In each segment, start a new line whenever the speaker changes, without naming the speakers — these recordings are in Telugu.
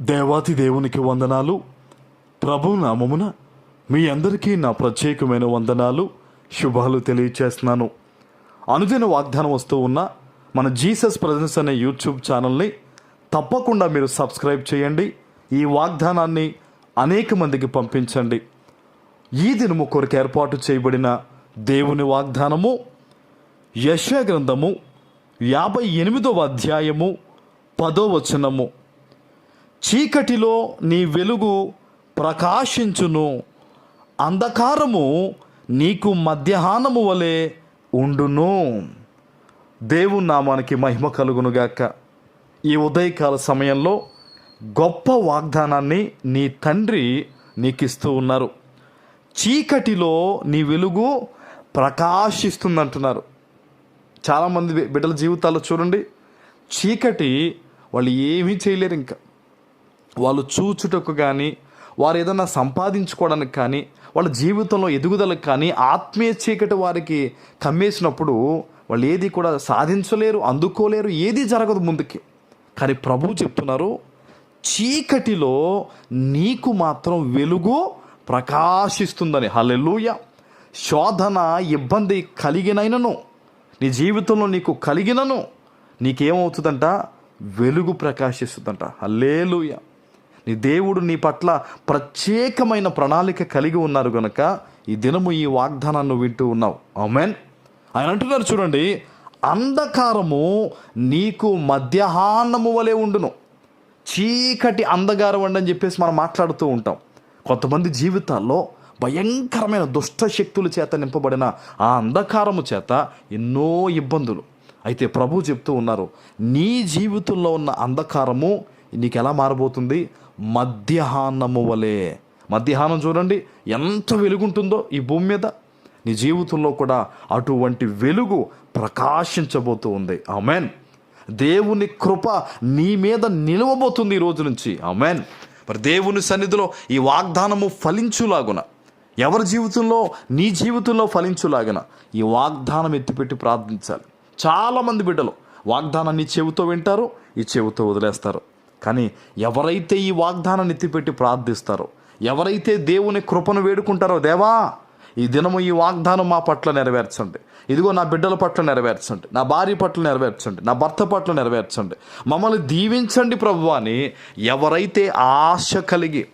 దేవాతి దేవునికి వందనాలు. ప్రభు నామమున మీ అందరికీ నా ప్రత్యేకమైన వందనాలు, శుభాలు తెలియచేస్తున్నాను. అనుదిన వాగ్దానం వస్తూ ఉన్న మన జీసస్ ప్రజెన్స్ అనే యూట్యూబ్ ఛానల్ని తప్పకుండా మీరు సబ్స్క్రైబ్ చేయండి. ఈ వాగ్దానాన్ని అనేక మందికి పంపించండి. ఈ దినము కొరకు ఏర్పాటు చేయబడిన దేవుని వాగ్దానము యెషయా గ్రంథము 58వ అధ్యాయము 10వ వచనము. చీకటిలో నీ వెలుగు ప్రకాశించును, అంధకారము నీకు మధ్యాహ్నము వలె ఉండును. దేవుని నామానికి మహిమ కలుగునుగాక. ఈ ఉదయకాల సమయంలో గొప్ప వాగ్దానాన్ని నీ తండ్రి నీకిస్తూ ఉన్నారు. చీకటిలో నీ వెలుగు ప్రకాశిస్తుందంటున్నారు. చాలామంది బిడ్డల జీవితాల్లో చూడండి, చీకటి వాళ్ళు ఏమీ చేయలేరు. ఇంకా వాళ్ళు చూచుటకు కానీ, వారు ఏదైనా సంపాదించుకోవడానికి కానీ, వాళ్ళ జీవితంలో ఎదుగుదలకు కానీ ఆత్మీయ చీకటి వారికి కమ్మేసినప్పుడు వాళ్ళు ఏది కూడా సాధించలేరు, అందుకోలేరు, ఏది జరగదు ముందుకి. కానీ ప్రభువు చెప్తున్నారు, చీకటిలో నీకు మాత్రం వెలుగు ప్రకాశిస్తుందని. హల్లెలూయా. శోధన, ఇబ్బంది కలిగినైనను, నీ జీవితంలో నీకు కలిగినను నీకేమవుతుందంట? వెలుగు ప్రకాశిస్తుందంట. హల్లెలూయా. నీ దేవుడు నీ పట్ల ప్రత్యేకమైన ప్రణాళిక కలిగి ఉన్నారు గనుక ఈ దినము ఈ వాగ్దానాన్ని వింటూ ఉన్నావు. ఆమేన్. ఆయన అంటున్నారు చూడండి, అంధకారము నీకు మధ్యాహ్నము వలె ఉండును. చీకటి అంధకారం అని చెప్పేసి మనం మాట్లాడుతూ ఉంటాం. కొంతమంది జీవితాల్లో భయంకరమైన దుష్ట శక్తుల చేత నింపబడిన ఆ అంధకారము చేత ఎన్నో ఇబ్బందులు. అయితే ప్రభు చెప్తూ ఉన్నారు, నీ జీవితంలో ఉన్న అంధకారము నీకు ఎలా మారబోతుంది? మధ్యాహ్నము వలె. మధ్యాహ్నం చూడండి ఎంత వెలుగుంటుందో ఈ భూమి మీద. నీ జీవితంలో కూడా అటువంటి వెలుగు ప్రకాశించబోతూ ఉంది. ఆమేన్. దేవుని కృప నీ మీద నిలవబోతుంది ఈ రోజు నుంచి. ఆమేన్. మరి దేవుని సన్నిధిలో ఈ వాగ్దానము ఫలించులాగున, ఎవరి జీవితంలో? నీ జీవితంలో ఫలించులాగున ఈ వాగ్దానం ఎత్తిపెట్టి ప్రార్థించాలి. చాలామంది బిడ్డలు వాగ్దానాన్ని చెవితో వింటారు, ఈ చెవితో వదిలేస్తారు. కానీ ఎవరైతే ఈ వాగ్దానాన్ని ఎత్తిపెట్టి ప్రార్థిస్తారో, ఎవరైతే దేవుని కృపను వేడుకుంటారో, దేవా ఈ దినము ఈ వాగ్దానం మా పట్ల నెరవేర్చండి, ఇదిగో నా బిడ్డల పట్ల నెరవేర్చండి, నా భార్య పట్ల నెరవేర్చండి, నా భర్త పట్ల నెరవేర్చండి, మమ్మల్ని దీవించండి ప్రభు అని ఎవరైతే ఆశ కలిగి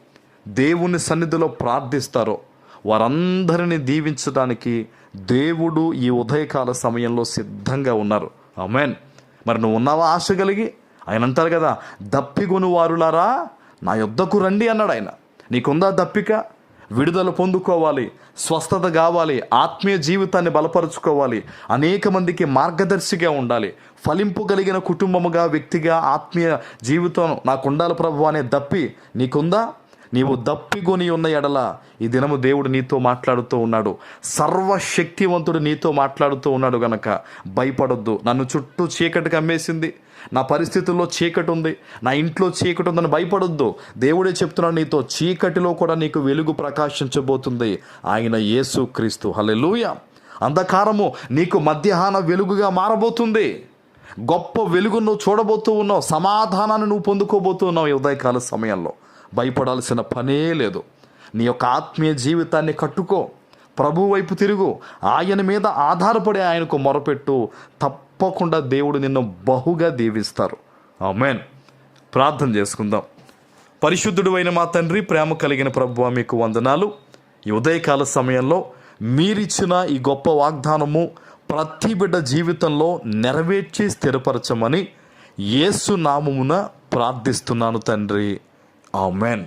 దేవుని సన్నిధిలో ప్రార్థిస్తారో వారందరినీ దీవించడానికి దేవుడు ఈ ఉదయకాల సమయంలో సిద్ధంగా ఉన్నారు. ఆమేన్. మరి నువ్వు ఉన్నావా ఆశ కలిగి? ఆయన అంటారు కదా, దప్పిగొను వారులారా నా యొద్దకు రండి అన్నాడు ఆయన. నీకుందా దప్పిక? విడుదల పొందుకోవాలి, స్వస్థత కావాలి, ఆత్మీయ జీవితాన్ని బలపరుచుకోవాలి, అనేక మందికి మార్గదర్శిగా ఉండాలి, ఫలింపు కలిగిన కుటుంబముగా, వ్యక్తిగా ఆత్మీయ జీవితం నాకు ఉండాలి ప్రభు అనే దప్పి నీకుందా? నీవు దప్పిగొని ఉన్న ఎడల ఈ దినము దేవుడు నీతో మాట్లాడుతూ ఉన్నాడు. సర్వశక్తివంతుడు నీతో మాట్లాడుతూ ఉన్నాడు గనక భయపడొద్దు. నన్ను చుట్టూ చీకటి కమ్మేసింది, నా పరిస్థితుల్లో చీకటి ఉంది, నా ఇంట్లో చీకటి ఉందని భయపడొద్దు. దేవుడే చెప్తున్నాడు నీతో, చీకటిలో కూడా నీకు వెలుగు ప్రకాశించబోతుంది. ఆయన యేసు క్రీస్తు. హల్లెలూయా. అంధకారము నీకు మధ్యాహ్న వెలుగుగా మారబోతుంది. గొప్ప వెలుగు నువ్వు చూడబోతూ ఉన్నావు, సమాధానాన్ని నువ్వు పొందుకోబోతూ ఉన్నావు. ఈ ఉదయకాల సమయంలో భయపడాల్సిన పనే లేదు. నీ యొక్క ఆత్మీయ జీవితాన్ని కట్టుకో, ప్రభు వైపు తిరుగు, ఆయన మీద ఆధారపడి ఆయనకు మొరపెట్టు. తప్పకుండా దేవుడు నిన్ను బహుగా దీవిస్తారు. ఆమేన్. ప్రార్థన చేసుకుందాం. పరిశుద్ధుడు అయిన మా తండ్రి, ప్రేమ కలిగిన ప్రభువా, మీకు వందనాలు. ఈ ఉదయకాల సమయంలో మీరిచ్చిన ఈ గొప్ప వాగ్దానము ప్రతి బిడ్డ జీవితంలో నెరవేర్చి స్థిరపరచమని యేసు నామమున ప్రార్థిస్తున్నాను తండ్రి. ఆమేన్.